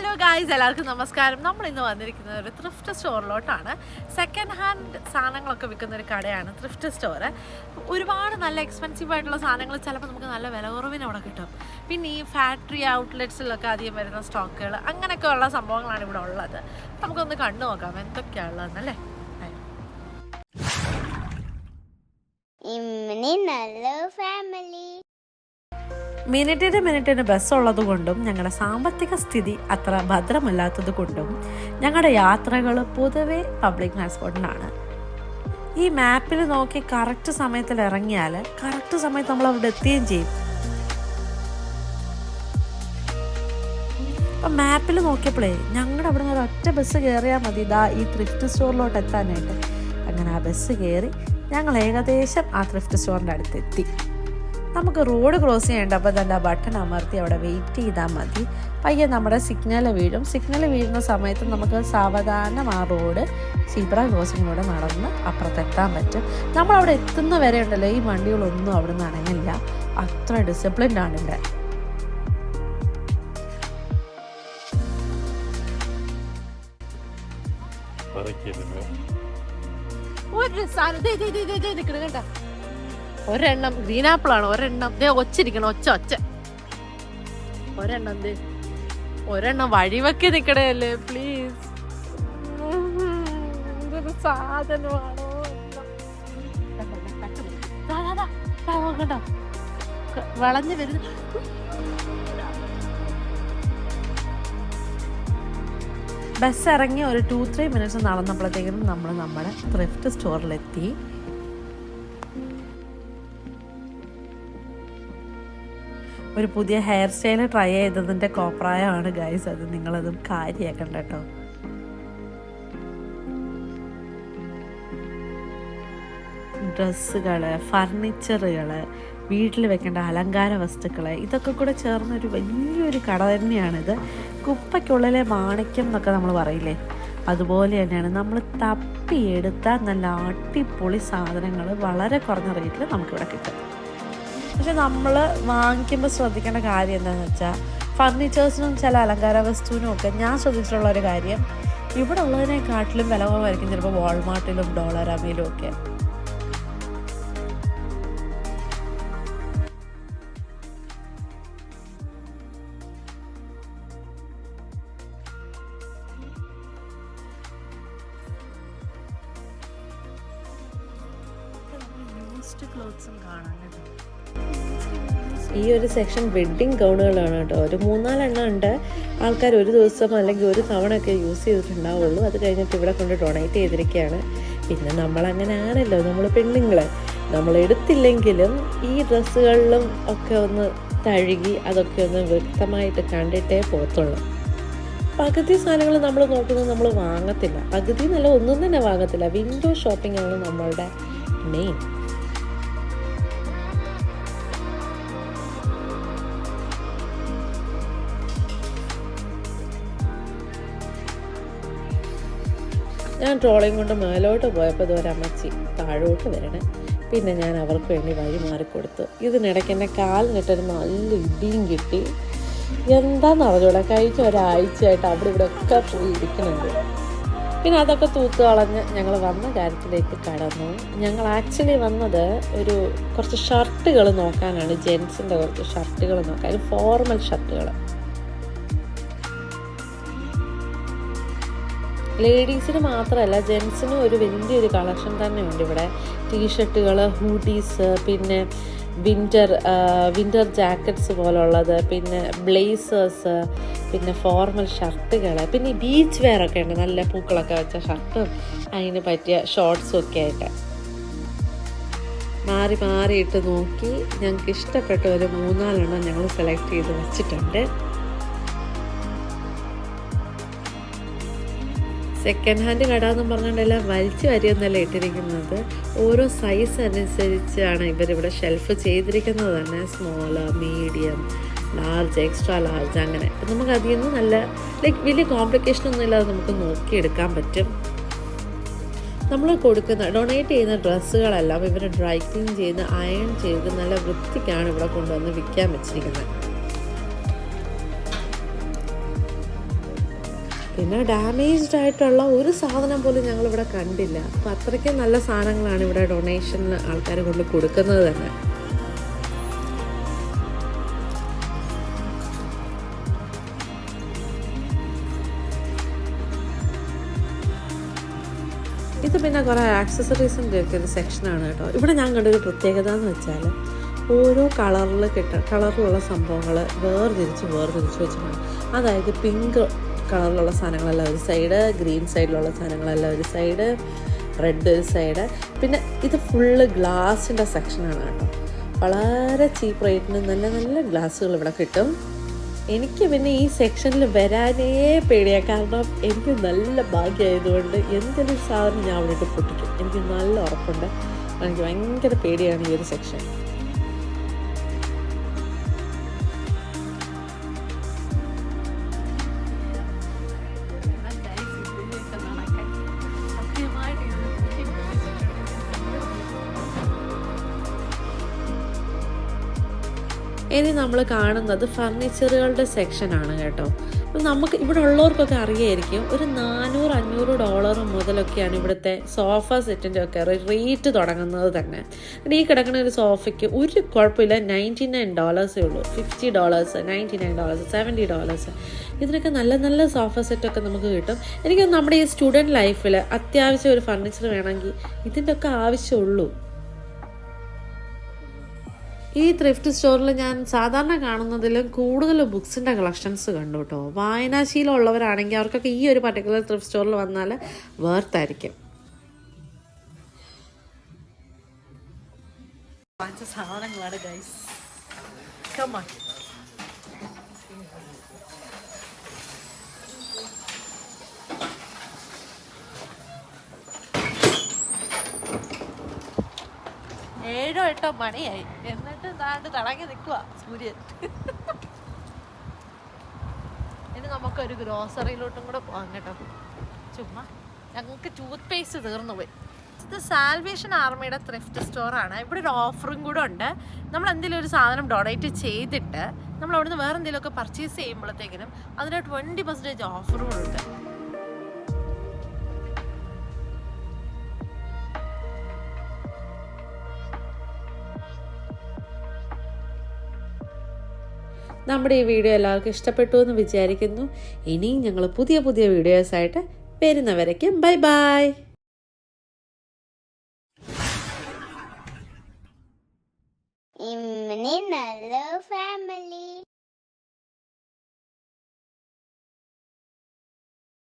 Hello guys, എല്ലാവർക്കും നമസ്കാരം. നമ്മൾ ഇന്ന് വന്നിരിക്കുന്നത് ഒരു ത്രിഫ്റ്റ് സ്റ്റോറിലോട്ടാണ്. സെക്കൻഡ് ഹാൻഡ് സാധനങ്ങളൊക്കെ വിൽക്കുന്ന ഒരു കടയാണ് ത്രിഫ്റ്റ് സ്റ്റോർ. ഒരുപാട് നല്ല എക്സ്പെൻസീവ് ആയിട്ടുള്ള സാധനങ്ങൾ ചിലപ്പോൾ നമുക്ക് നല്ല വില കുറവിന് അവിടെ കിട്ടും. പിന്നെ ഈ ഫാക്ടറി ഔട്ട്ലെറ്റ്സിലൊക്കെ അധികം വരുന്ന സ്റ്റോക്കുകൾ അങ്ങനെയൊക്കെ ഉള്ള സംഭവങ്ങളാണ് ഇവിടെ ഉള്ളത്. നമുക്കൊന്ന് കണ്ടു നോക്കാം എന്തൊക്കെയാണുള്ളതെന്നല്ലേ. മിനിറ്റിന് ബസ് ഉള്ളത് കൊണ്ടും ഞങ്ങളുടെ സാമ്പത്തിക സ്ഥിതി അത്ര ഭദ്രമല്ലാത്തത് കൊണ്ടും ഞങ്ങളുടെ യാത്രകൾ പൊതുവെ പബ്ലിക് ട്രാൻസ്പോർട്ടിനാണ്. ഈ മാപ്പിൽ നോക്കി കറക്റ്റ് സമയത്തിൽ ഇറങ്ങിയാൽ കറക്റ്റ് സമയത്ത് നമ്മൾ അവിടെ എത്തുകയും ചെയ്യും. അപ്പം മാപ്പിൽ നോക്കിയപ്പോഴേ ഞങ്ങളുടെ അവിടെ നിന്ന് ഒരൊറ്റ ബസ് കയറിയാൽ മതി ഈ ത്രിഫ്റ്റ് സ്റ്റോറിലോട്ട് എത്താനായിട്ട്. അങ്ങനെ ആ ബസ് കയറി ഞങ്ങൾ ഏകദേശം ആ ത്രിഫ്റ്റ് സ്റ്റോറിൻ്റെ അടുത്തെത്തി. നമുക്ക് റോഡ് ക്രോസ് ചെയ്യേണ്ട, അപ്പോൾ തന്നെ ബട്ടൺ അമർത്തി അവിടെ വെയിറ്റ് ചെയ്താൽ മതി. പയ്യെ നമ്മുടെ സിഗ്നൽ വീഴും. സിഗ്നൽ വീഴുന്ന സമയത്ത് നമുക്ക് സാവധാനം ആ റോഡ് സീബ്ര ക്രോസിങ്ങിലൂടെ നടന്ന് അപ്പുറത്തെത്താൻ പറ്റും. നമ്മളവിടെ എത്തുന്ന വരെ ഉണ്ടല്ലോ ഈ വണ്ടികളൊന്നും അവിടെ നിന്ന് അനങ്ങില്ല. അത്ര ഡിസിപ്ലിൻഡ് ആണ് ഇവിടെ. ഒരെണ്ണം ഗ്രീൻ ആപ്പിൾ ആണ്. ഒരെണ്ണം ഒച്ചിരിക്കണം, ഒച്ച ഒരെണ്ണം വഴിവെക്കി നിക്കണല്ലേ പ്ലീസ്. ഇതൊരു സാധനമാണോ? കണ്ടോ വളഞ്ഞു വരുന്ന. ബസ് ഇറങ്ങി ഒരു 2-3 മിനിറ്റ്സ് നടന്നപ്പോഴത്തേക്കും നമ്മൾ നമ്മുടെ ത്രിഫ്റ്റ് സ്റ്റോറിലെത്തി. ഒരു പുതിയ ഹെയർ സ്റ്റൈൽ ട്രൈ ചെയ്തതിൻ്റെ കോപ്രായമാണ് ഗൈസ് അത്. നിങ്ങളതും കാര്യമാക്കണ്ട കേട്ടോ. ഡ്രസ്സുകൾ, ഫർണിച്ചറുകൾ, വീട്ടിൽ വെക്കേണ്ട അലങ്കാര വസ്തുക്കൾ, ഇതൊക്കെ കൂടെ ചേർന്നൊരു വലിയൊരു കട തന്നെയാണിത്. കുപ്പയ്ക്കുള്ളിലെ മാണിക്യം എന്നൊക്കെ നമ്മൾ പറയില്ലേ, അതുപോലെ തന്നെയാണ്. നമ്മൾ തപ്പിയെടുത്ത നല്ല അടിപൊളി സാധനങ്ങൾ വളരെ കുറഞ്ഞ റേറ്റിൽ നമുക്കിവിടെ കിട്ടും. പക്ഷെ നമ്മൾ വാങ്ങിക്കുമ്പോൾ ശ്രദ്ധിക്കേണ്ട കാര്യം എന്താണെന്ന് വെച്ചാൽ, ഫർണിച്ചേഴ്സിനും ചില അലങ്കാര വസ്തുവിനും ഒക്കെ ഞാൻ ശ്രദ്ധിച്ചിട്ടുള്ള ഒരു കാര്യം, ഇവിടെ ഉള്ളതിനെക്കാട്ടിലും വില കുറവായിരിക്കും ചിലപ്പോൾ വാൾമാർട്ടിലും ഡോളറാമയിലും ഒക്കെ. ക്ലോത്ത്സും കാണാൻ കേട്ടോ. ഈ ഒരു സെക്ഷൻ വെഡ്ഡിങ് ഗൗണുകളാണ് കേട്ടോ. ഒരു 3-4 എണ്ണം ഉണ്ട്. ആൾക്കാർ ഒരു ദിവസം അല്ലെങ്കിൽ ഒരു തവണ ഒക്കെ യൂസ് ചെയ്തിട്ടുണ്ടാവുള്ളൂ. അത് കഴിഞ്ഞിട്ട് ഇവിടെ കൊണ്ട് ഡൊണേറ്റ് ചെയ്തിരിക്കുകയാണ്. പിന്നെ നമ്മളങ്ങനെ ആണല്ലോ, നമ്മൾ പെണ്ണുങ്ങൾ, നമ്മൾ എടുത്തില്ലെങ്കിലും ഈ ഡ്രസ്സുകളിലും ഒക്കെ ഒന്ന് തഴുകി അതൊക്കെ ഒന്ന് വ്യക്തമായിട്ട് കണ്ടിട്ടേ പോകത്തുള്ളൂ. പകുതി സാധനങ്ങൾ നമ്മൾ നോക്കുന്നത് നമ്മൾ വാങ്ങത്തില്ല. പകുതി നല്ല ഒന്നും തന്നെ വാങ്ങത്തില്ല. വിൻഡോ ഷോപ്പിംഗ് ആണ് നമ്മളുടെ മെയിൻ. ഞാൻ ട്രോളിങ് കൊണ്ട് മേലോട്ട് പോയപ്പോൾ ഇതുവരെ അമ്മച്ചി താഴോട്ട് വരണേ. പിന്നെ ഞാൻ അവർക്ക് വേണ്ടി വഴി മാറിക്കൊടുത്തു. ഇതിനിടയ്ക്ക് എൻ്റെ കാലിനിട്ടൊരു നല്ല ഇടിയും കിട്ടി. എന്താണെന്ന് അറിഞ്ഞൂടെ, കഴിച്ച ഒരാഴ്ചയായിട്ട് അവിടെ ഇവിടെ ഒക്കെ പോയി ഇരിക്കുന്നുണ്ട്. പിന്നെ അതൊക്കെ തൂത്ത് കളഞ്ഞ് ഞങ്ങൾ വന്ന കാര്യത്തിലേക്ക് കടന്നു. ഞങ്ങൾ ആക്ച്വലി വന്നത് കുറച്ച് ഷർട്ടുകൾ നോക്കാനാണ്. ജെൻസിൻ്റെ കുറച്ച് ഷർട്ടുകൾ നോക്കാൻ, ഫോർമൽ ഷർട്ടുകൾ. ലേഡീസിന് മാത്രമല്ല ജെൻസിനും ഒരു വലിയൊരു കളക്ഷൻ തന്നെയുണ്ട് ഇവിടെ. ടീഷർട്ടുകൾ, ഹൂഡീസ്, പിന്നെ വിൻ്റർ ജാക്കറ്റ്സ് പോലുള്ളത്, പിന്നെ ബ്ലേസേഴ്സ്, പിന്നെ ഫോർമൽ ഷർട്ടുകൾ, പിന്നെ ബീച്ച് വെയർ ഒക്കെ ഉണ്ട്. നല്ല പൂക്കളൊക്കെ വെച്ച ഷർട്ടും അതിന് പറ്റിയ ഷോർട്ട്സും ഒക്കെ ആയിട്ട് മാറിയിട്ട് നോക്കി ഞങ്ങൾക്ക് ഇഷ്ടപ്പെട്ട ഒരു 3-4 എണ്ണം ഞങ്ങൾ സെലക്ട് ചെയ്ത് വെച്ചിട്ടുണ്ട്. സെക്കൻഡ് ഹാൻഡ് കട എന്ന് പറഞ്ഞുകൊണ്ടെല്ലാം വലിച്ചു വരിയൊന്നല്ല ഇട്ടിരിക്കുന്നത്. ഓരോ സൈസ് അനുസരിച്ചാണ് ഇവരിവിടെ ഷെൽഫ് ചെയ്തിരിക്കുന്നത് തന്നെ. Small, medium, large, extra large, അങ്ങനെ. അപ്പം നമുക്ക് അതിൽ നിന്ന് നല്ല വലിയ കോംപ്ലിക്കേഷനൊന്നും ഇല്ലാതെ നമുക്ക് നോക്കിയെടുക്കാൻ പറ്റും. നമ്മൾ ഡൊണേറ്റ് ചെയ്യുന്ന ഡ്രസ്സുകളെല്ലാം ഇവർ ഡ്രൈ ക്ലീൻ ചെയ്ത് അയൺ ചെയ്ത് നല്ല വൃത്തിക്കാണ് ഇവിടെ കൊണ്ടുവന്ന് വിൽക്കാൻ വെച്ചിരിക്കുന്നത്. പിന്നെ ഡാമേജ്ഡ് ആയിട്ടുള്ള ഒരു സാധനം പോലും ഞങ്ങളിവിടെ കണ്ടില്ല. അപ്പോൾ അത്രയ്ക്ക് നല്ല സാധനങ്ങളാണ് ഇവിടെ ഡൊണേഷനിൽ ആൾക്കാർ കൊണ്ട് കൊടുക്കുന്നത് തന്നെ. ഇത് പിന്നെ കുറേ ആക്സസറീസിൻ്റെ ഒക്കെ ഒരു സെക്ഷനാണ് കേട്ടോ. ഇവിടെ ഞാൻ കണ്ടൊരു പ്രത്യേകത എന്ന് വെച്ചാൽ ഓരോ കളറിലുള്ള സംഭവങ്ങൾ വേർതിരിച്ച് വെച്ചിട്ടുണ്ട്. അതായത് പിങ്ക് കളറിലുള്ള സാധനങ്ങളെല്ലാം ഒരു സൈഡ്, ഗ്രീൻ സൈഡിലുള്ള സാധനങ്ങളെല്ലാം ഒരു സൈഡ്, റെഡ് ഒരു സൈഡ്. പിന്നെ ഇത് ഫുള്ള് ഗ്ലാസിൻ്റെ സെക്ഷനാണ് കേട്ടോ. വളരെ ചീപ്പ് റേറ്റിന് നല്ല നല്ല ഗ്ലാസ്സുകൾ ഇവിടെ കിട്ടും. എനിക്ക് പിന്നെ ഈ സെക്ഷനിൽ വരാനേ പേടിയാണ്. കാരണം എനിക്ക് നല്ല ഭാഗ്യമായതുകൊണ്ട് എന്തെങ്കിലും സാധനം ഞാൻ അവിടെ ഇട്ട് പൊട്ടിക്കും. എനിക്ക് നല്ല ഉറപ്പുണ്ട്. എനിക്ക് ഭയങ്കര പേടിയാണ് ഈ ഒരു സെക്ഷൻ. ഇനി നമ്മൾ കാണുന്നത് ഫർണിച്ചറുകളുടെ സെക്ഷനാണ് കേട്ടോ. നമുക്ക് ഇവിടെ ഉള്ളവർക്കൊക്കെ അറിയായിരിക്കും, ഒരു $400-500 മുതലൊക്കെയാണ് ഇവിടുത്തെ സോഫ സെറ്റിൻ്റെ ഒക്കെ റേറ്റ് തുടങ്ങുന്നത് തന്നെ. ഈ കിടക്കുന്ന ഒരു സോഫയ്ക്ക് ഒരു കുഴപ്പമില്ല, $99 ഉള്ളൂ, $50, $99, $70. ഇതിനൊക്കെ നല്ല നല്ല സോഫ സെറ്റൊക്കെ നമുക്ക് കിട്ടും. എനിക്ക് നമ്മുടെ ഈ സ്റ്റുഡൻറ്റ് ലൈഫിൽ അത്യാവശ്യം ഒരു ഫർണിച്ചർ വേണമെങ്കിൽ ഇതിൻ്റെ ഒക്കെ ആവശ്യമുള്ളൂ. ഈ ത്രിഫ്റ്റ് സ്റ്റോറിൽ ഞാൻ സാധാരണ കാണുന്നതിലും കൂടുതൽ ബുക്സിൻ്റെ കളക്ഷൻസ് കണ്ടു കേട്ടോ. വായനാശീലം ഉള്ളവരാണെങ്കിൽ അവർക്കൊക്കെ ഈ ഒരു പർട്ടിക്കുലർ ത്രിഫ്റ്റ് സ്റ്റോറിൽ വന്നാൽ വേർത്തായിരിക്കും. സാധനങ്ങളാണ് ഗൈസ്. Come on. ഏഴോ എട്ടോ മണിയായി, എന്നിട്ട് താണ്ട് തടങ്ങി നിൽക്കുക സൂര്യൻ. ഇനി നമുക്കൊരു ഗ്രോസറിയിലോട്ടും കൂടെ പോകാം കേട്ടോ. ചുമ്മാ ഞങ്ങൾക്ക് ടൂത്ത് പേസ്റ്റ് തീർന്നു പോയി. ഇത് സാൽവേഷൻ ആർമിയുടെ ത്രിഫ്റ്റ് സ്റ്റോറാണ്. ഇവിടെ ഒരു ഓഫറും കൂടെ ഉണ്ട്. നമ്മൾ എന്തെങ്കിലും ഒരു സാധനം ഡൊണേറ്റ് ചെയ്തിട്ട് നമ്മൾ അവിടുന്ന് വേറെ എന്തെങ്കിലുമൊക്കെ പർച്ചേസ് ചെയ്യുമ്പോഴത്തേക്കിനും അതിന് 20% ഓഫറും കൂടെ ഉണ്ട്. നമ്മുടെ ഈ വീഡിയോ എല്ലാവർക്കും ഇഷ്ടപ്പെട്ടു എന്ന് വിചാരിക്കുന്നു. ഇനിയും ഞങ്ങൾ പുതിയ പുതിയ വീഡിയോസായിട്ട് വരുന്നവരേക്കും ബൈ ബൈ. നല്ല ഫാമിലി.